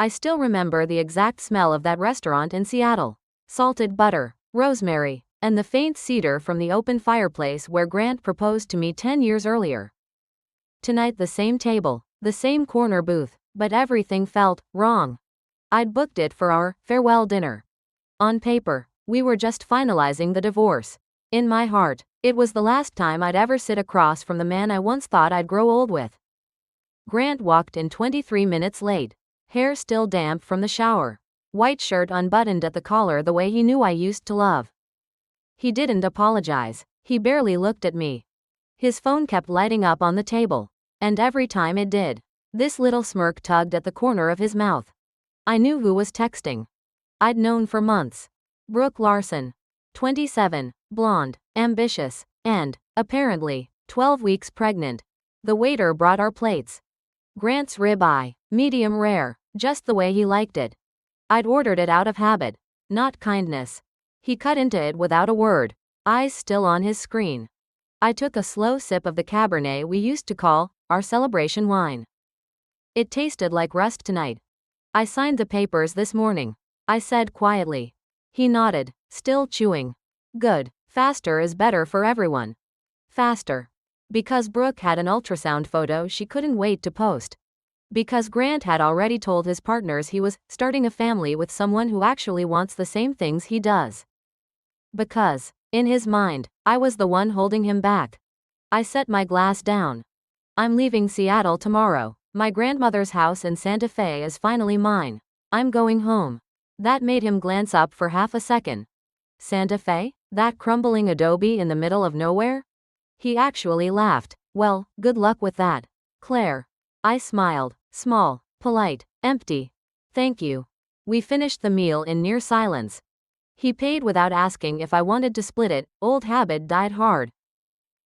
I still remember the exact smell of that restaurant in Seattle. Salted butter, rosemary, and the faint cedar from the open fireplace where Grant proposed to me 10 years earlier. Tonight the same table, the same corner booth, but everything felt wrong. I'd booked it for our farewell dinner. On paper, we were just finalizing the divorce. In my heart, it was the last time I'd ever sit across from the man I once thought I'd grow old with. Grant walked in 23 minutes late, hair still damp from the shower, white shirt unbuttoned at the collar the way he knew I used to love. He didn't apologize, he barely looked at me. His phone kept lighting up on the table, and every time it did, this little smirk tugged at the corner of his mouth. I knew who was texting. I'd known for months. Brooke Larson. 27, blonde, ambitious, and, apparently, 12 weeks pregnant. The waiter brought our plates. Grant's ribeye, medium rare, just the way he liked it. I'd ordered it out of habit, not kindness. He cut into it without a word, eyes still on his screen. I took a slow sip of the Cabernet we used to call our celebration wine. It tasted like rust tonight. I signed the papers this morning, I said quietly. He nodded, still chewing. Good, faster is better for everyone. Faster. Because Brooke had an ultrasound photo she couldn't wait to post. Because Grant had already told his partners he was starting a family with someone who actually wants the same things he does. Because, in his mind, I was the one holding him back. I set my glass down. I'm leaving Seattle tomorrow. My grandmother's house in Santa Fe is finally mine. I'm going home. That made him glance up for half a second. Santa Fe? That crumbling adobe in the middle of nowhere? He actually laughed. Well, good luck with that, Claire. I smiled. Small, polite, empty. Thank you. We finished the meal in near silence. He paid without asking if I wanted to split it, old habit died hard.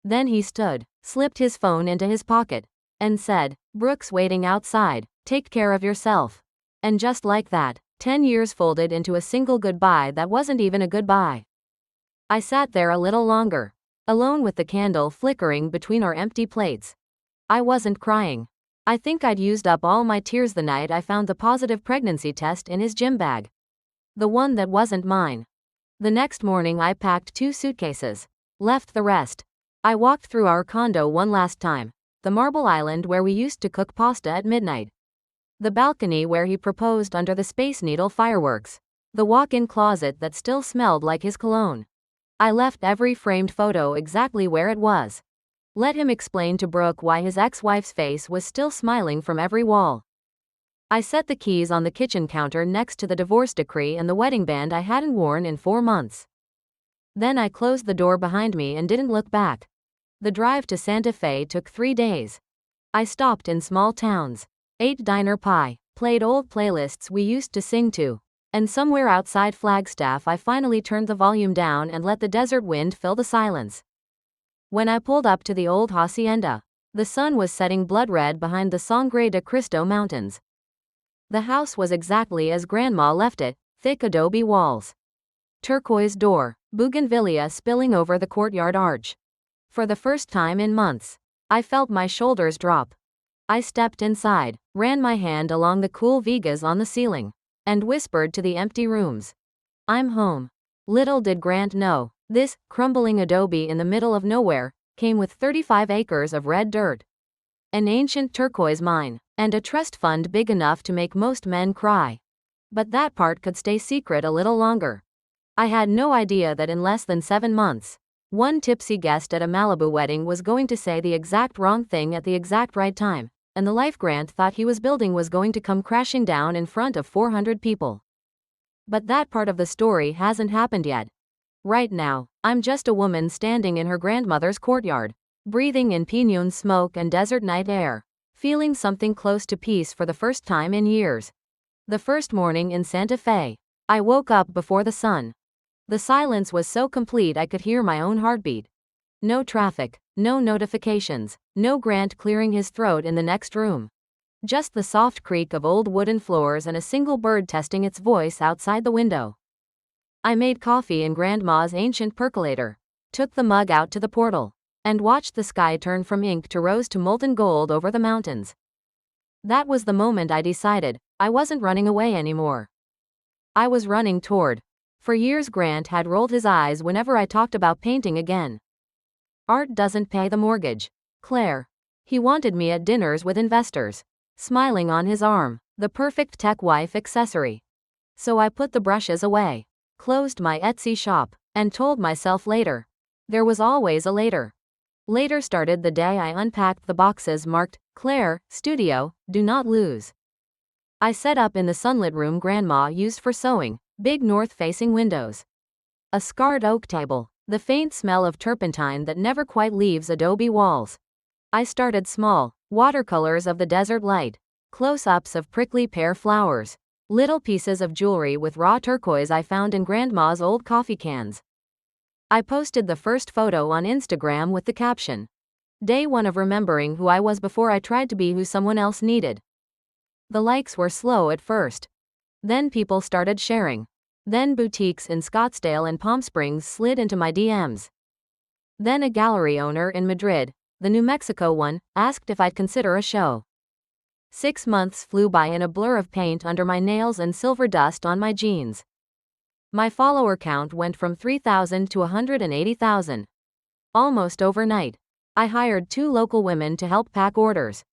Then he stood, slipped his phone into his pocket, and said, Brooke's waiting outside, take care of yourself. And just like that, 10 years folded into a single goodbye that wasn't even a goodbye. I sat there a little longer, alone with the candle flickering between our empty plates. I wasn't crying. I think I'd used up all my tears the night I found the positive pregnancy test in his gym bag. The one that wasn't mine. The next morning I packed 2 suitcases. Left the rest. I walked through our condo one last time. The marble island where we used to cook pasta at midnight. The balcony where he proposed under the Space Needle fireworks. The walk-in closet that still smelled like his cologne. I left every framed photo exactly where it was. Let him explain to Brooke why his ex-wife's face was still smiling from every wall. I set the keys on the kitchen counter next to the divorce decree and the wedding band I hadn't worn in 4 months. Then I closed the door behind me and didn't look back. The drive to Santa Fe took 3 days. I stopped in small towns, ate diner pie, played old playlists we used to sing to, and somewhere outside Flagstaff I finally turned the volume down and let the desert wind fill the silence. When I pulled up to the old hacienda, the sun was setting blood red behind the Sangre de Cristo mountains. The house was exactly as Grandma left it, thick adobe walls. Turquoise door, bougainvillea spilling over the courtyard arch. For the first time in months, I felt my shoulders drop. I stepped inside, ran my hand along the cool vigas on the ceiling, and whispered to the empty rooms. I'm home. Little did Grant know, this crumbling adobe in the middle of nowhere came with 35 acres of red dirt, an ancient turquoise mine, and a trust fund big enough to make most men cry. But that part could stay secret a little longer. I had no idea that in less than 7 months, one tipsy guest at a Malibu wedding was going to say the exact wrong thing at the exact right time, and the life Grant thought he was building was going to come crashing down in front of 400 people. But that part of the story hasn't happened yet. Right now, I'm just a woman standing in her grandmother's courtyard, breathing in pinon smoke and desert night air, feeling something close to peace for the first time in years. The first morning in Santa Fe, I woke up before the sun. The silence was so complete I could hear my own heartbeat. No traffic, no notifications, no Grant clearing his throat in the next room. Just the soft creak of old wooden floors and a single bird testing its voice outside the window. I made coffee in Grandma's ancient percolator, took the mug out to the portal, and watched the sky turn from ink to rose to molten gold over the mountains. That was the moment I decided I wasn't running away anymore. I was running toward. For years, Grant had rolled his eyes whenever I talked about painting again. Art doesn't pay the mortgage, Claire. He wanted me at dinners with investors, smiling on his arm, the perfect tech wife accessory. So I put the brushes away, closed my Etsy shop, and told myself later. There was always a later. Later started the day I unpacked the boxes marked, Claire, Studio, Do Not Lose. I set up in the sunlit room Grandma used for sewing, big north-facing windows. A scarred oak table, the faint smell of turpentine that never quite leaves adobe walls. I started small, watercolors of the desert light, close-ups of prickly pear flowers, little pieces of jewelry with raw turquoise I found in Grandma's old coffee cans. I posted the first photo on Instagram with the caption, Day 1 of remembering who I was before I tried to be who someone else needed. The likes were slow at first. Then people started sharing. Then boutiques in Scottsdale and Palm Springs slid into my DMs. Then a gallery owner in Madrid, the New Mexico one, asked if I'd consider a show. 6 months flew by in a blur of paint under my nails and silver dust on my jeans. My follower count went from 3,000 to 180,000. Almost overnight. I hired 2 local women to help pack orders.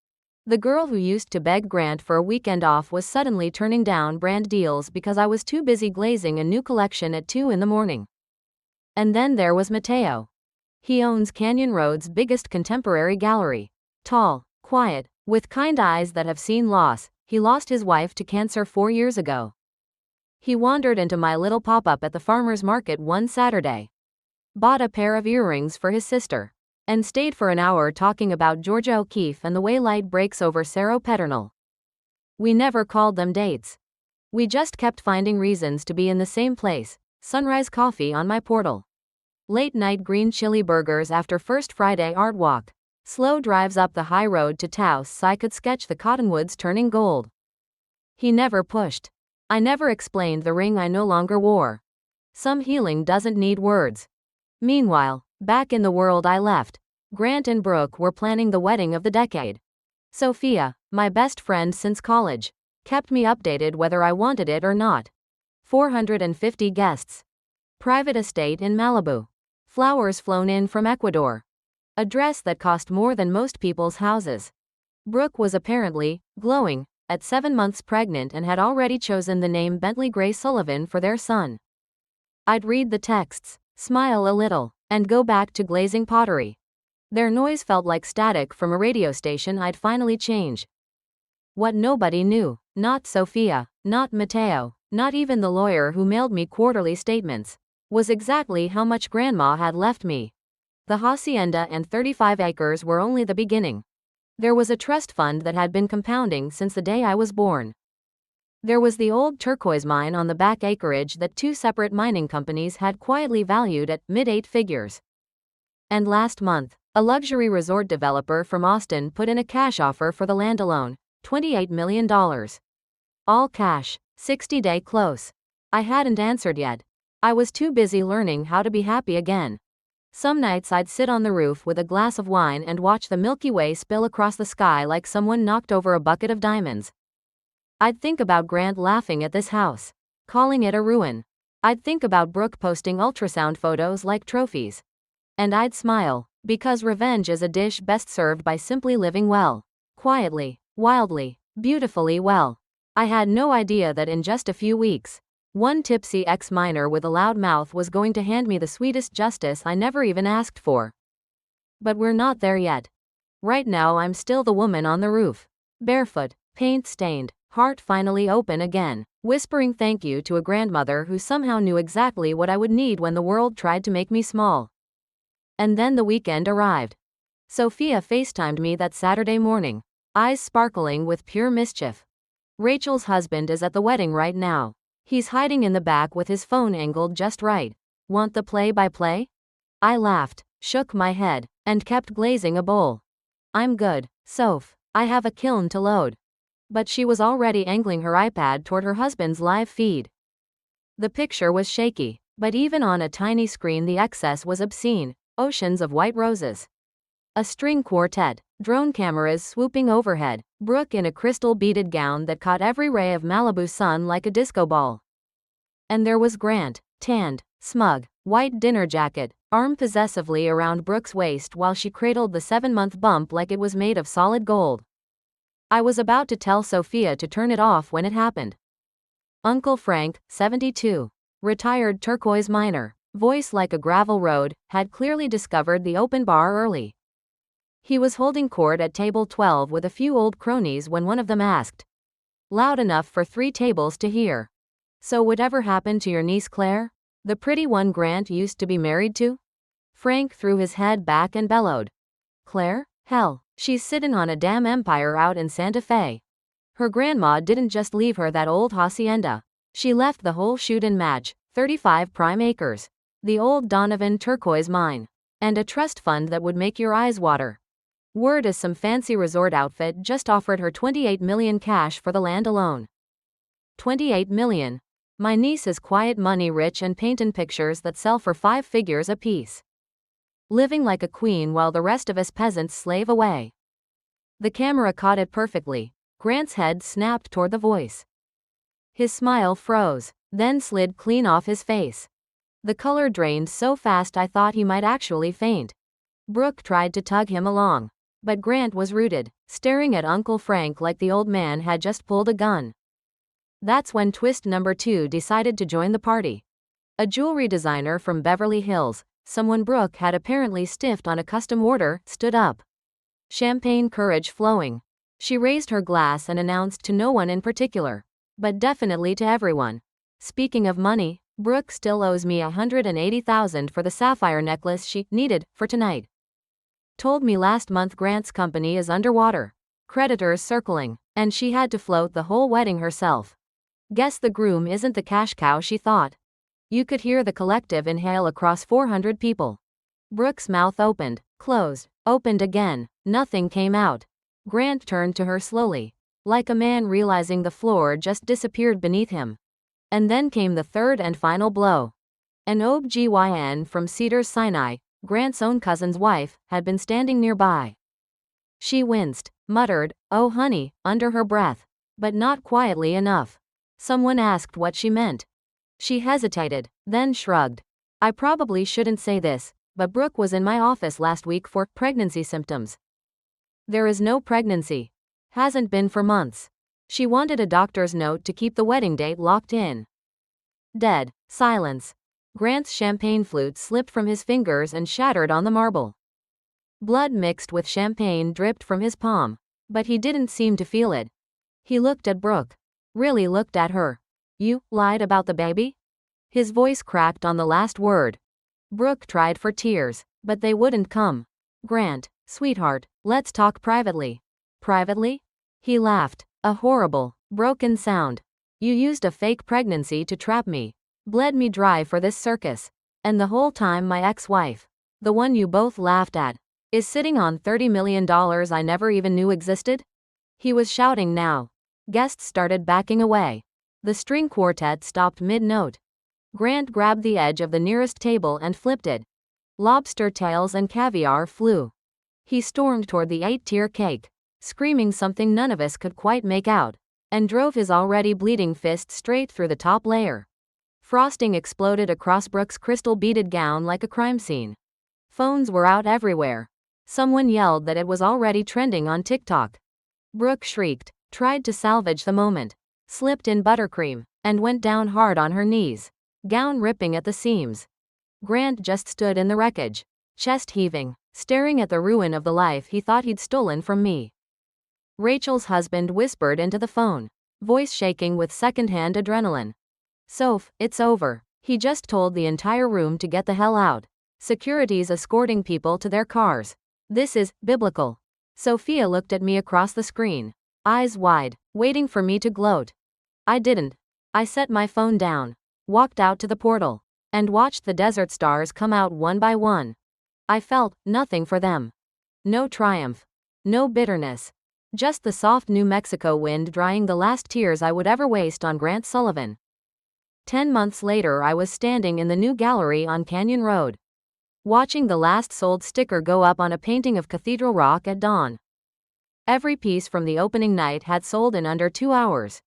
The girl who used to beg Grant for a weekend off was suddenly turning down brand deals because I was too busy glazing a new collection at 2 in the morning. And then there was Mateo. He owns Canyon Road's biggest contemporary gallery. Tall, quiet, with kind eyes that have seen loss. He lost his wife to cancer 4 years ago. He wandered into my little pop-up at the farmer's market one Saturday. Bought a pair of earrings for his sister. And stayed for an hour talking about Georgia O'Keeffe and the way light breaks over Cerro Pedernal. We never called them dates. We just kept finding reasons to be in the same place. Sunrise coffee on my portal. Late night green chili burgers after first Friday art walk. Slow drives up the high road to Taos so I could sketch the cottonwoods turning gold. He never pushed. I never explained the ring I no longer wore. Some healing doesn't need words. Meanwhile, back in the world I left, Grant and Brooke were planning the wedding of the decade. Sophia, my best friend since college, kept me updated whether I wanted it or not. 450 guests. Private estate in Malibu. Flowers flown in from Ecuador. A dress that cost more than most people's houses. Brooke was apparently glowing at 7 months pregnant and had already chosen the name Bentley Gray Sullivan for their son. I'd read the texts, smile a little, and go back to glazing pottery. Their noise felt like static from a radio station I'd finally changed. What nobody knew, not Sophia, not Mateo, not even the lawyer who mailed me quarterly statements, was exactly how much Grandma had left me. The hacienda and 35 acres were only the beginning. There was a trust fund that had been compounding since the day I was born. There was the old turquoise mine on the back acreage that 2 separate mining companies had quietly valued at mid-8 figures. And last month, a luxury resort developer from Austin put in a cash offer for the land alone, $28 million. All cash, 60-day close. I hadn't answered yet. I was too busy learning how to be happy again. Some nights I'd sit on the roof with a glass of wine and watch the Milky Way spill across the sky like someone knocked over a bucket of diamonds. I'd think about Grant laughing at this house, calling it a ruin. I'd think about Brooke posting ultrasound photos like trophies. And I'd smile, because revenge is a dish best served by simply living well. Quietly, wildly, beautifully well. I had no idea that in just a few weeks, one tipsy ex-miner with a loud mouth was going to hand me the sweetest justice I never even asked for. But we're not there yet. Right now I'm still the woman on the roof. Barefoot, paint-stained, heart finally open again, whispering thank you to a grandmother who somehow knew exactly what I would need when the world tried to make me small. And then the weekend arrived. Sophia FaceTimed me that Saturday morning, eyes sparkling with pure mischief. Rachel's husband is at the wedding right now. He's hiding in the back with his phone angled just right. Want the play-by-play? I laughed, shook my head, and kept glazing a bowl. I'm good, Soph. I have a kiln to load. But she was already angling her iPad toward her husband's live feed. The picture was shaky, but even on a tiny screen the excess was obscene. Oceans of white roses. A string quartet, Drone cameras swooping overhead, Brooke in a crystal-beaded gown that caught every ray of Malibu sun like a disco ball. And there was Grant, tanned, smug, white dinner jacket, arm possessively around Brooke's waist while she cradled the 7-month bump like it was made of solid gold. I was about to tell Sophia to turn it off when it happened. Uncle Frank, 72, retired turquoise miner, voice like a gravel road, had clearly discovered the open bar early. He was holding court at table 12 with a few old cronies when one of them asked, loud enough for 3 tables to hear, "So whatever happened to your niece Claire? The pretty one Grant used to be married to?" Frank threw his head back and bellowed, "Claire? Hell, she's sittin' on a damn empire out in Santa Fe. Her grandma didn't just leave her that old hacienda. She left the whole shoot and match, 35 prime acres, the old Donovan turquoise mine, and a trust fund that would make your eyes water. Word is some fancy resort outfit just offered her $28 million cash for the land alone." $28 million. My niece is quiet money rich and paintin' pictures that sell for 5 figures a piece. Living like a queen while the rest of us peasants slave away. The camera caught it perfectly. Grant's head snapped toward the voice. His smile froze, then slid clean off his face. The color drained so fast I thought he might actually faint. Brooke tried to tug him along, but Grant was rooted, staring at Uncle Frank like the old man had just pulled a gun. That's when twist number 2 decided to join the party. A jewelry designer from Beverly Hills, someone Brooke had apparently stiffed on a custom order, stood up. Champagne courage flowing. She raised her glass and announced to no one in particular, but definitely to everyone, "Speaking of money, Brooke still owes me $180,000 for the sapphire necklace she needed for tonight. Told me last month Grant's company is underwater, creditors circling, and she had to float the whole wedding herself. Guess the groom isn't the cash cow she thought." You could hear the collective inhale across 400 people. Brooke's mouth opened, closed, opened again. Nothing came out. Grant turned to her slowly, like a man realizing the floor just disappeared beneath him. And then came the third and final blow. An OB-GYN from Cedars-Sinai, Grant's own cousin's wife, had been standing nearby. She winced, muttered, "Oh honey," under her breath, but not quietly enough. Someone asked what she meant. She hesitated, then shrugged. "I probably shouldn't say this, but Brooke was in my office last week for pregnancy symptoms." "There is no pregnancy. Hasn't been for months." She wanted a doctor's note to keep the wedding date locked in. Dead silence. Grant's champagne flute slipped from his fingers and shattered on the marble. Blood mixed with champagne dripped from his palm, but he didn't seem to feel it. He looked at Brooke. Really looked at her. "You lied about the baby?" His voice cracked on the last word. Brooke tried for tears, but they wouldn't come. "Grant, sweetheart, let's talk privately." "Privately?" He laughed, a horrible, broken sound. "You used a fake pregnancy to trap me. Bled me dry for this circus. And the whole time my ex-wife, the one you both laughed at, is sitting on $30 million I never even knew existed?" He was shouting now. Guests started backing away. The string quartet stopped mid-note. Grant grabbed the edge of the nearest table and flipped it. Lobster tails and caviar flew. He stormed toward the 8-tier cake, screaming something none of us could quite make out, and drove his already bleeding fist straight through the top layer. Frosting exploded across Brooke's crystal-beaded gown like a crime scene. Phones were out everywhere. Someone yelled that it was already trending on TikTok. Brooke shrieked, tried to salvage the moment, slipped in buttercream, and went down hard on her knees, gown ripping at the seams. Grant just stood in the wreckage, chest heaving, staring at the ruin of the life he thought he'd stolen from me. Rachel's husband whispered into the phone, voice shaking with secondhand adrenaline. "Soph, it's over. He just told the entire room to get the hell out. Security's escorting people to their cars. This is biblical." Sophia looked at me across the screen, eyes wide, waiting for me to gloat. I didn't. I set my phone down, walked out to the portal, and watched the desert stars come out one by one. I felt nothing for them. No triumph. No bitterness. Just the soft New Mexico wind drying the last tears I would ever waste on Grant Sullivan. 10 months later I was standing in the new gallery on Canyon Road, watching the last sold sticker go up on a painting of Cathedral Rock at dawn. Every piece from the opening night had sold in under 2 hours.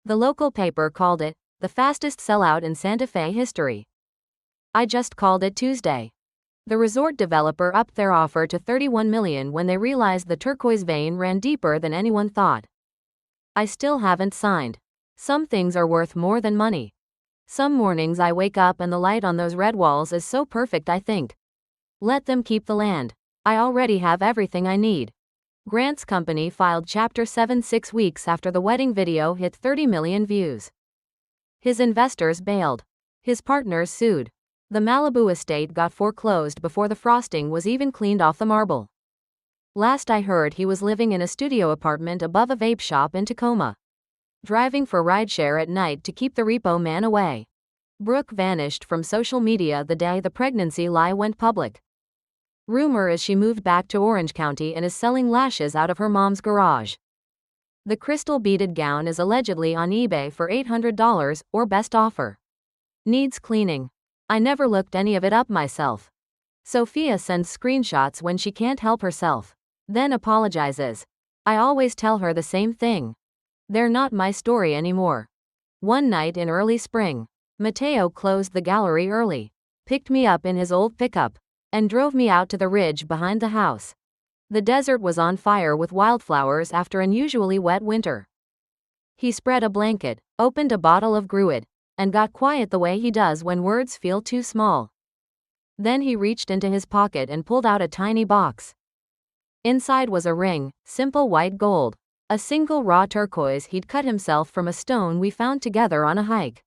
The local paper called it the fastest sellout in Santa Fe history. I just called it Tuesday. The resort developer upped their offer to $31 million when they realized the turquoise vein ran deeper than anyone thought. I still haven't signed. Some things are worth more than money. Some mornings I wake up and the light on those red walls is so perfect I think, let them keep the land. I already have everything I need. Grant's company filed Chapter 7 6 weeks after the wedding video hit 30 million views. His investors bailed. His partners sued. The Malibu estate got foreclosed before the frosting was even cleaned off the marble. Last I heard, he was living in a studio apartment above a vape shop in Tacoma, driving for rideshare at night to keep the repo man away. Brooke vanished from social media the day the pregnancy lie went public. Rumor is she moved back to Orange County and is selling lashes out of her mom's garage. The crystal beaded gown is allegedly on eBay for $800 or best offer. Needs cleaning. I never looked any of it up myself. Sophia sends screenshots when she can't help herself, then apologizes. I always tell her the same thing. They're not my story anymore. One night in early spring, Mateo closed the gallery early, picked me up in his old pickup, and drove me out to the ridge behind the house. The desert was on fire with wildflowers after an unusually wet winter. He spread a blanket, opened a bottle of gruit, and got quiet the way he does when words feel too small. Then he reached into his pocket and pulled out a tiny box. Inside was a ring, simple white gold, a single raw turquoise he'd cut himself from a stone we found together on a hike.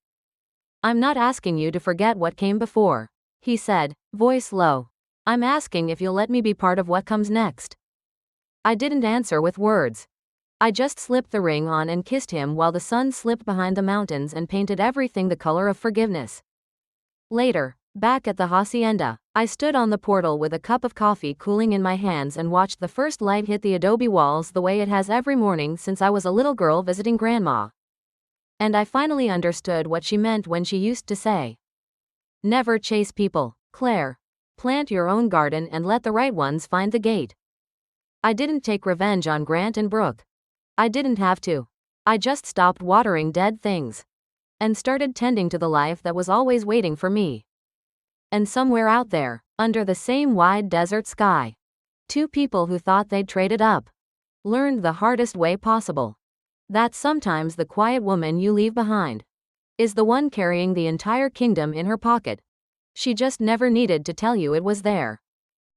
I'm not asking you to forget what came before, he said, voice low. I'm asking if you'll let me be part of what comes next. I didn't answer with words. I just slipped the ring on and kissed him while the sun slipped behind the mountains and painted everything the color of forgiveness. Later, back at the hacienda, I stood on the portal with a cup of coffee cooling in my hands and watched the first light hit the adobe walls the way it has every morning since I was a little girl visiting Grandma. And I finally understood what she meant when she used to say, never chase people, Claire. Plant your own garden and let the right ones find the gate. I didn't take revenge on Grant and Brooke. I didn't have to. I just stopped watering dead things and started tending to the life that was always waiting for me. And somewhere out there, under the same wide desert sky, two people who thought they'd traded up learned the hardest way possible that sometimes the quiet woman you leave behind is the one carrying the entire kingdom in her pocket. She just never needed to tell you it was there.